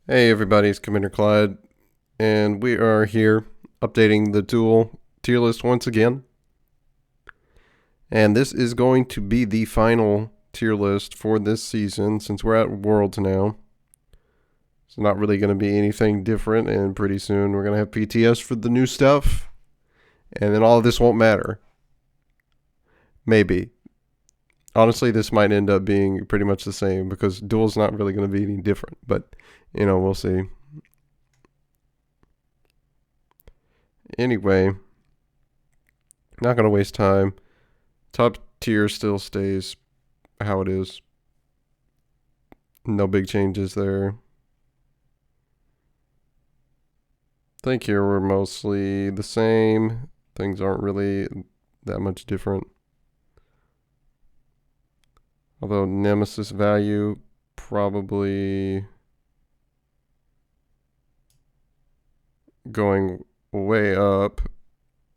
Hey everybody, it's Commander Clyde, and we are here updating the Duel tier list once again. And this is going to be the final tier list for this season since we're at Worlds now. It's not really going to be anything different, and pretty soon we're going to have PTS for the new stuff, and then all of this won't matter. Maybe. Honestly, this might end up being pretty much the same because Duel's not really going to be any different, but we'll see. Anyway, not going to waste time. Top tier still stays how it is. No big changes there. I think here we're mostly the same. Things aren't really that much different. Although Nemesis value probably going way up.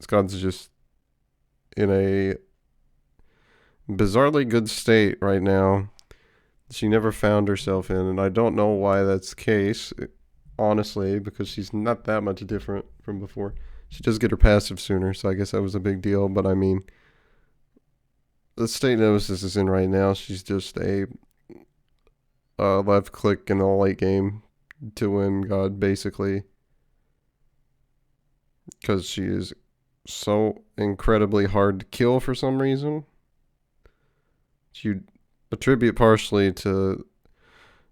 Scott's just in a bizarrely good state right now. She never found herself in, and I don't know why that's the case, honestly, because she's not that much different from before. She does get her passive sooner, so I guess that was a big deal. But I mean, the state Nemesis is in right now, she's just a left click in the late game to win God, basically, because she is so incredibly hard to kill for some reason. You attribute partially to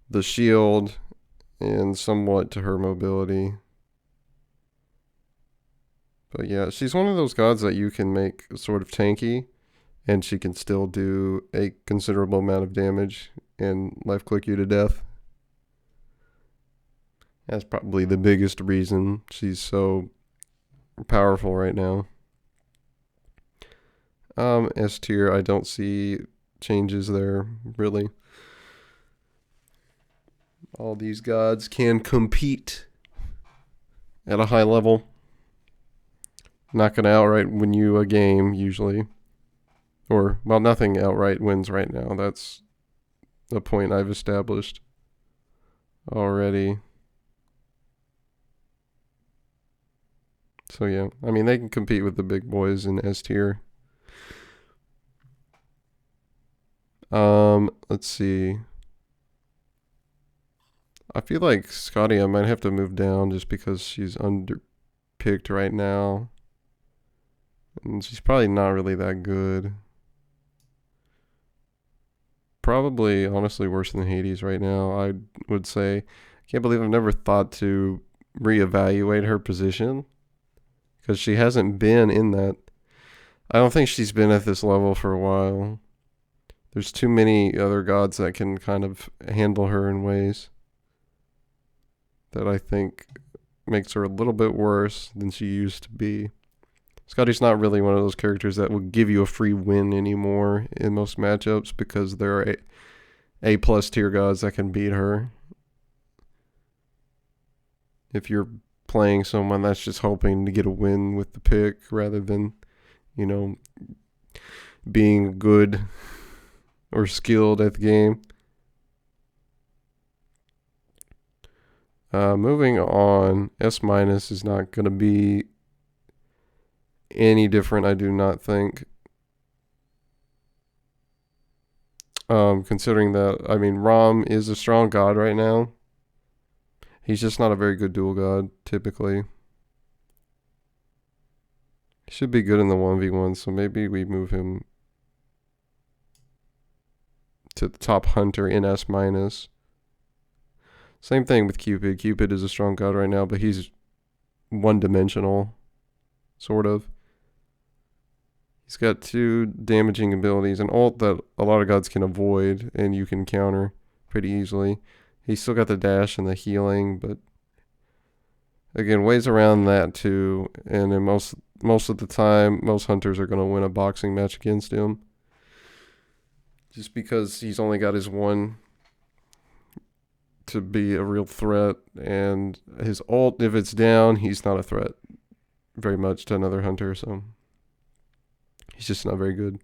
the shield and somewhat to her mobility. But yeah, she's one of those gods that you can make sort of tanky, and she can still do a considerable amount of damage and left click you to death. That's probably the biggest reason she's so powerful right now. S tier, I don't see changes there, really. All these gods can compete at a high level. Not going to outright win you a game, usually. Or, well, nothing outright wins right now. That's a point I've established already. So, yeah. I mean, they can compete with the big boys in S tier. Let's see. I feel like Scotty, I might have to move down just because she's underpicked right now. And she's probably not really that good. Probably, honestly, worse than Hades right now, I would say. I can't believe I've never thought to reevaluate her position because she hasn't been in that. I don't think she's been at this level for a while. There's too many other gods that can kind of handle her in ways that I think makes her a little bit worse than she used to be. Scotty's not really one of those characters that will give you a free win anymore in most matchups because there are A plus tier gods that can beat her. If you're playing someone that's just hoping to get a win with the pick rather than, being good or skilled at the game. Moving on, S minus is not going to be any different, I do not think. Considering that, I mean, Rom is a strong god right now. He's just not a very good dual god, typically. He should be good in the 1v1, so maybe we move him to the top hunter in S minus. Same thing with Cupid. Cupid is a strong god right now, but he's one-dimensional, sort of. He's got 2 damaging abilities, an ult that a lot of gods can avoid and you can counter pretty easily. He's still got the dash and the healing, but again, ways around that too. And in most of the time, most hunters are going to win a boxing match against him. Just because he's only got his one to be a real threat, and his ult, if it's down, he's not a threat very much to another hunter, so he's just not very good.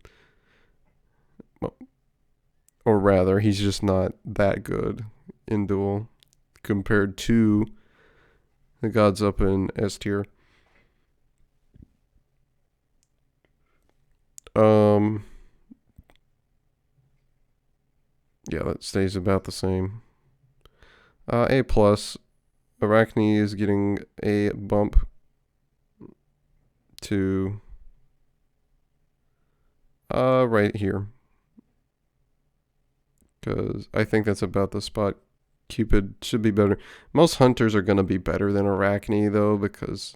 Or rather, he's just not that good in Duel compared to the gods up in S tier. Yeah, that stays about the same. A plus. Arachne is getting a bump to right here, because I think that's about the spot. Cupid should be better. Most hunters are going to be better than Arachne, though, because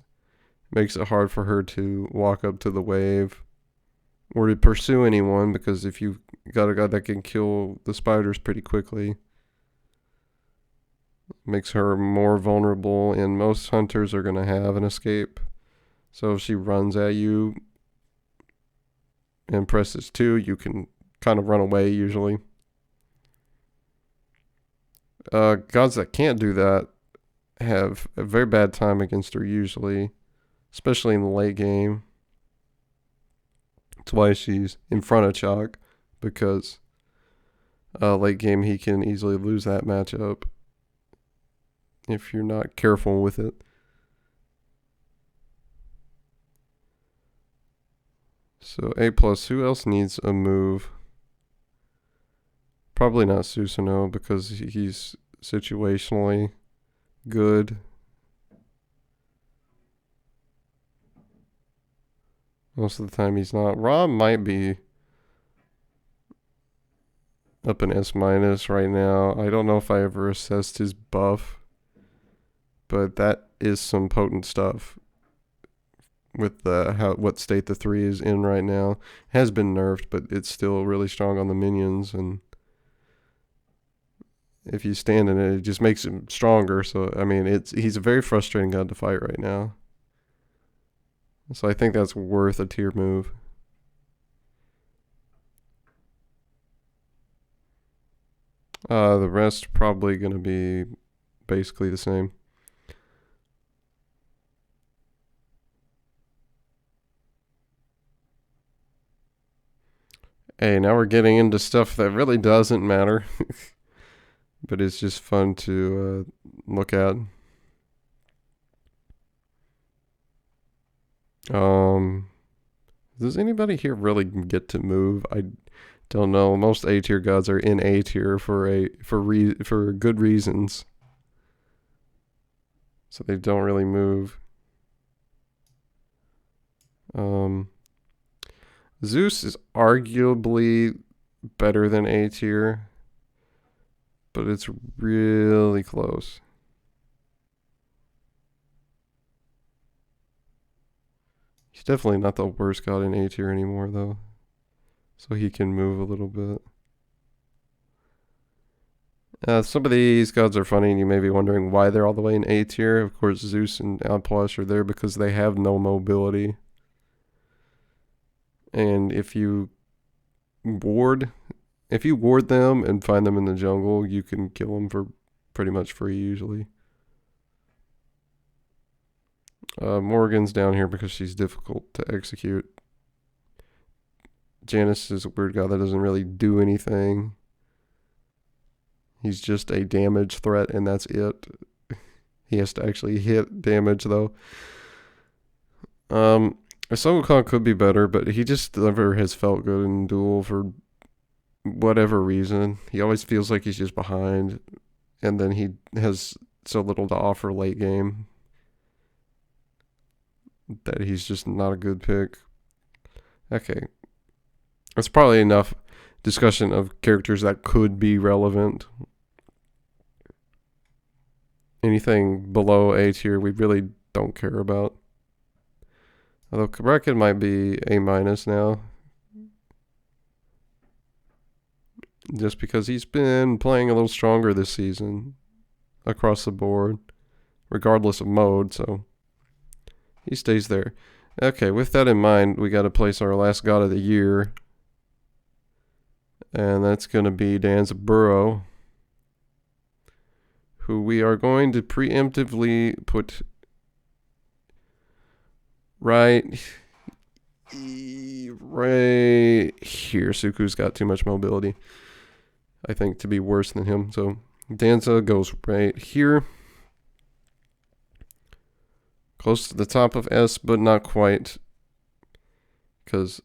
it makes it hard for her to walk up to the wave or to pursue anyone, because if you've got a god that can kill the spiders pretty quickly, makes her more vulnerable, and most hunters are going to have an escape. So if she runs at you and presses 2, you can kind of run away usually. Gods that can't do that have a very bad time against her usually, especially in the late game. That's why she's in front of Chalk, because late game he can easily lose that matchup if you're not careful with it. So A plus. Who else needs a move? Probably not Susanoo, because he's situationally good. Most of the time he's not. Rob might be up in S- right now. I don't know if I ever assessed his buff, but that is some potent stuff with what state the 3 is in right now. It has been nerfed, but it's still really strong on the minions, and if you stand in it, it just makes him stronger. So I mean, he's a very frustrating god to fight right now. So I think that's worth a tier move. The rest probably going to be basically the same. Hey, now we're getting into stuff that really doesn't matter, but it's just fun to look at. Does anybody here really get to move? I don't know. Most A tier gods are in A tier for good reasons, so they don't really move. Zeus is arguably better than A tier, but it's really close. He's definitely not the worst god in A tier anymore, though, so he can move a little bit. Some of these gods are funny, and you may be wondering why they're all the way in A tier. Of course, Zeus and Outplash are there because they have no mobility. And if you ward them and find them in the jungle, you can kill them for pretty much free usually. Morgan's down here because she's difficult to execute. Janus is a weird god that doesn't really do anything. He's just a damage threat, and that's it. He has to actually hit damage, though. Sun Wukong could be better, but he just never has felt good in Duel for whatever reason. He always feels like he's just behind, and then he has so little to offer late game that he's just not a good pick. Okay. That's probably enough discussion of characters that could be relevant. Anything below A tier we really don't care about. Although Kraken might be A- now. Just because he's been playing a little stronger this season across the board, regardless of mode, so he stays there. Okay, with that in mind, we got to place our last god of the year. And that's going to be Dan's Burrow, who we are going to preemptively put right here. Suku's got too much mobility, I think, to be worse than him. So Danza goes right here. Close to the top of S, but not quite. Because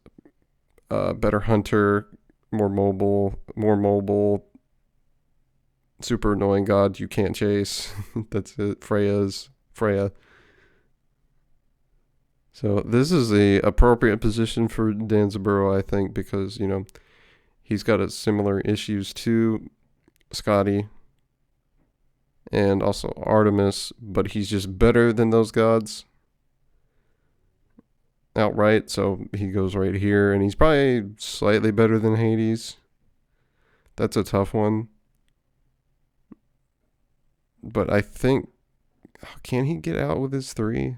better hunter, more mobile, super annoying god you can't chase. That's it. Freya. So this is the appropriate position for Danzaburo, I think, because, you know, he's got a similar issues to Scotty and also Artemis, but he's just better than those gods outright. So he goes right here, and he's probably slightly better than Hades. That's a tough one. But I think, can he get out with his 3?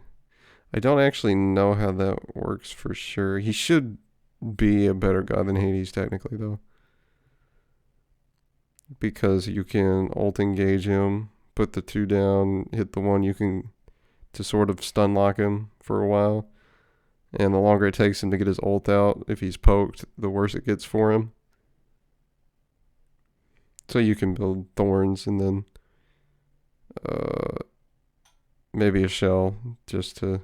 I don't actually know how that works for sure. He should be a better god than Hades, technically, though. Because you can ult engage him, put the 2 down, hit the 1, you can to sort of stun lock him for a while. And the longer it takes him to get his ult out, if he's poked, the worse it gets for him. So you can build thorns and then maybe a shell just to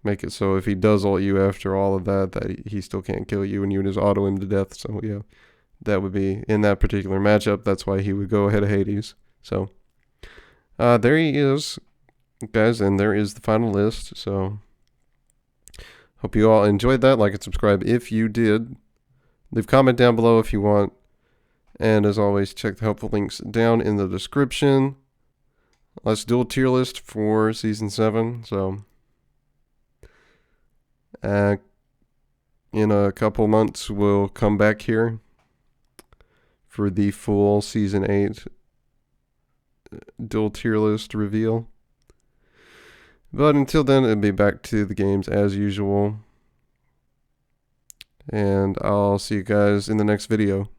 make it so if he does ult you after all of that, that he still can't kill you and you just auto him to death. So yeah, that would be in that particular matchup. That's why he would go ahead of Hades. So there he is, guys, and there is the final list. So hope you all enjoyed that. Like and subscribe if you did. Leave a comment down below if you want. And as always, check the helpful links down in the description. Let's do a tier list for Season 7. So in a couple months, we'll come back here for the full Season 8 Duel tier list reveal. But until then, it'll be back to the games as usual. And I'll see you guys in the next video.